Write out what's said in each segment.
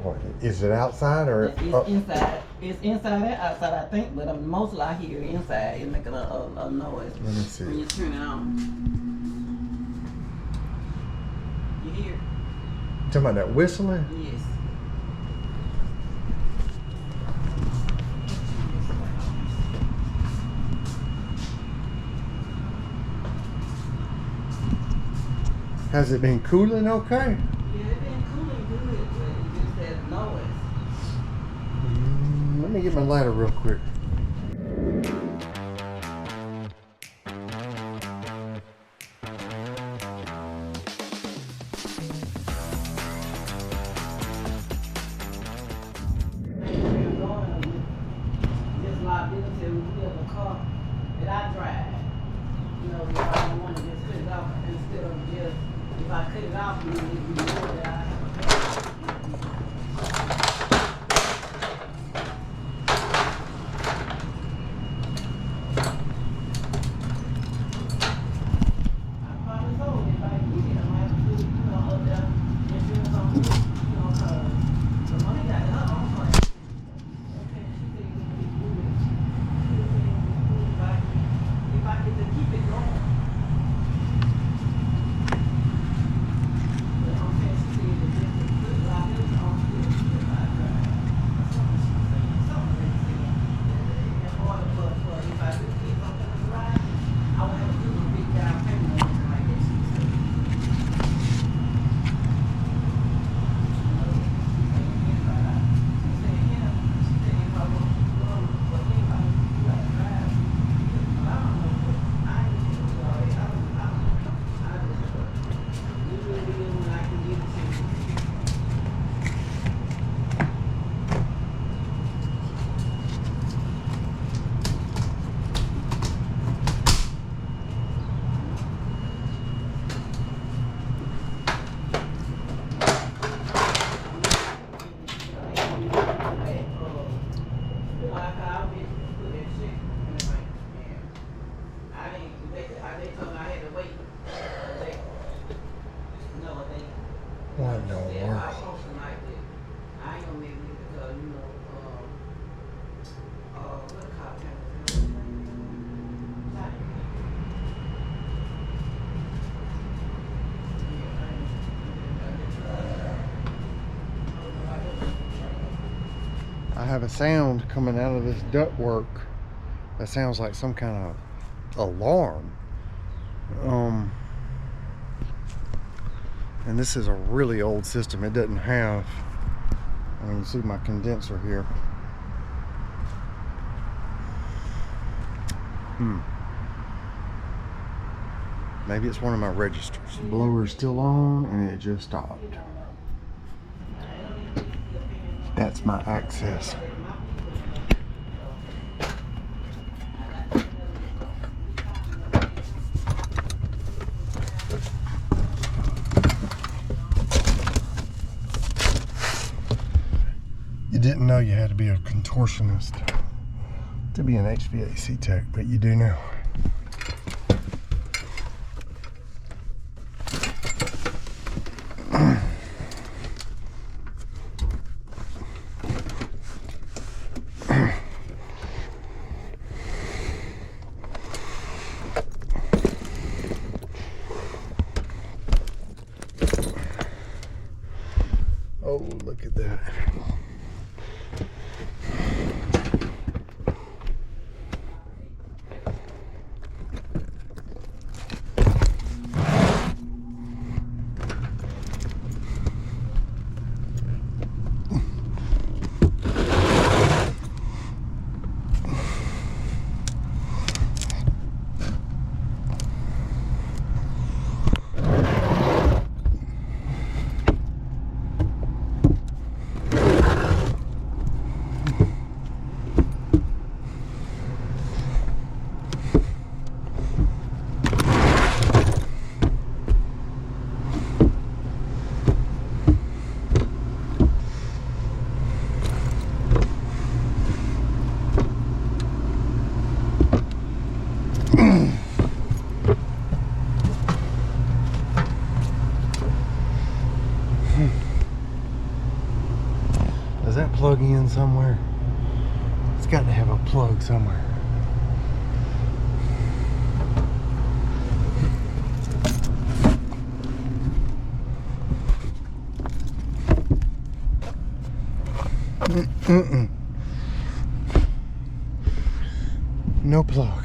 Lord. Is it outside or? It's inside. It's inside and outside, I think, but mostly I hear inside. It's making a noise. Let me see. When you turn it on. You hear it? Talking about that whistling? Yes. Has it been cooling okay? Yeah, it's been cooling good, but it just that noise. Let me get my ladder real quick. Just liability when we have a car that I drive. You know, if I don't want to just cut it off instead of just, if I cut it off, then it'd be more that I have a car. I probably told if I get it, I'm gonna have to put, you know, up there, insurance on it, you know, cause the money got her own money. Okay, she said it would be good. She said it would be good if I get to keep it going. But I'm saying she said that this is good liability on still if I drive. That's what she was saying. Something they said. In order for if I do get something to ride, I would have to do a big down payment on it like that, she said. What in the world? I have a sound coming out of this ductwork that sounds like some kind of alarm. And this is a really old system. It doesn't have, you can see my condenser here. Maybe it's one of my registers. The blower is still on and it just stopped. That's my access. You didn't know you had to be a contortionist to be an HVAC tech, but you do now. Oh, look at that. Does that plug in somewhere? It's got to have a plug somewhere. Mm-mm. No plug.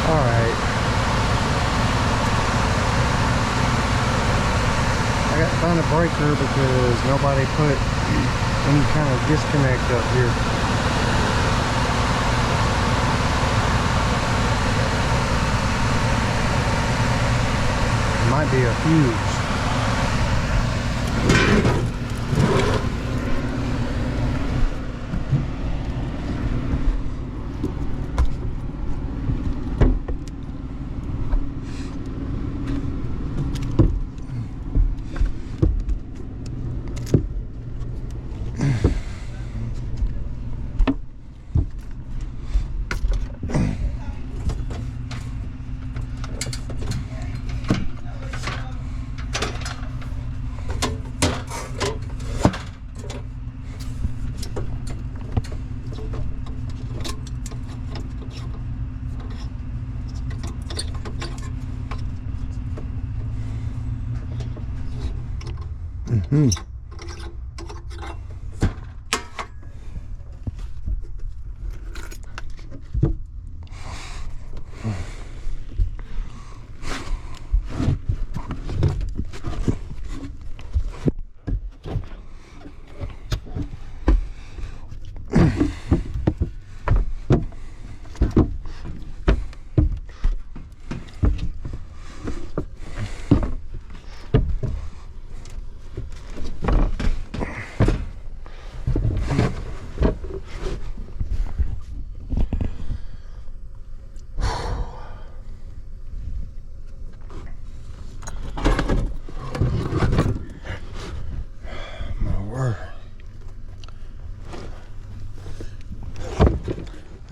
Alright. I got to find a breaker because nobody put any kind of disconnect up here. It might be a fuse. Mm-hmm.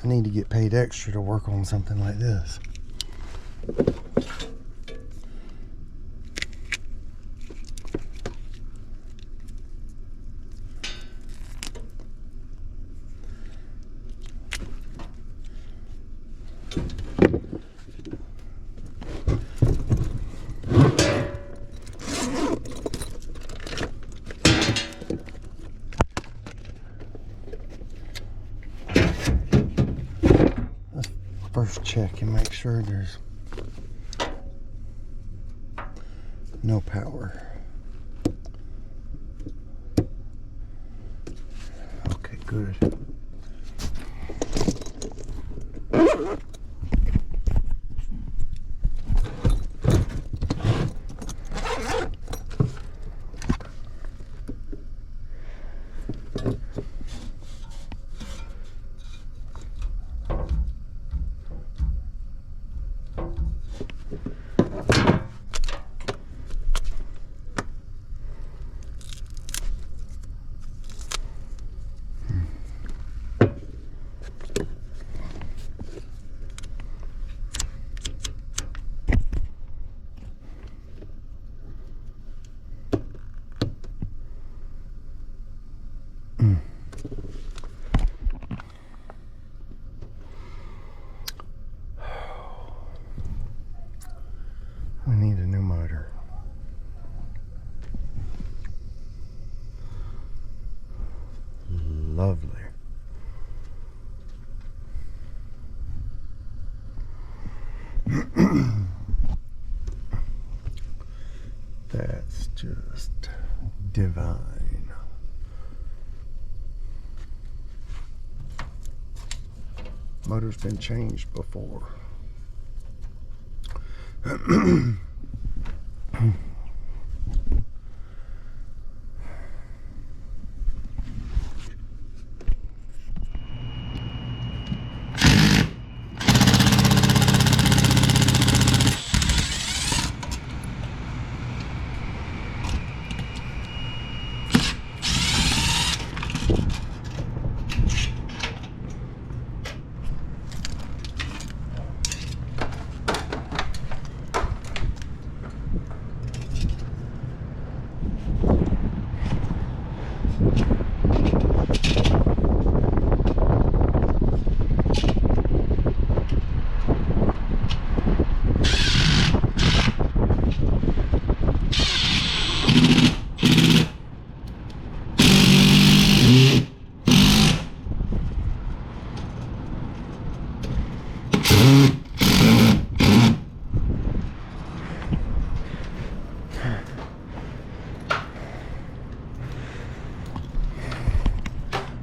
I need to get paid extra to work on something like this. First check and make sure there's no power. Okay, good. Just divine. Motor's been changed before.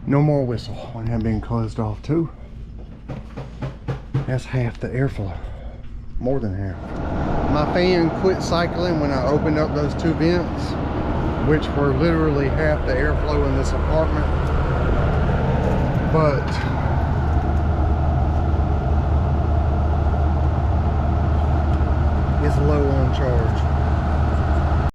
No more whistle. One had been closed off too. That's half the airflow. More than half. My fan quit cycling when I opened up those two vents, which were literally half the airflow in this apartment. But it's low on charge.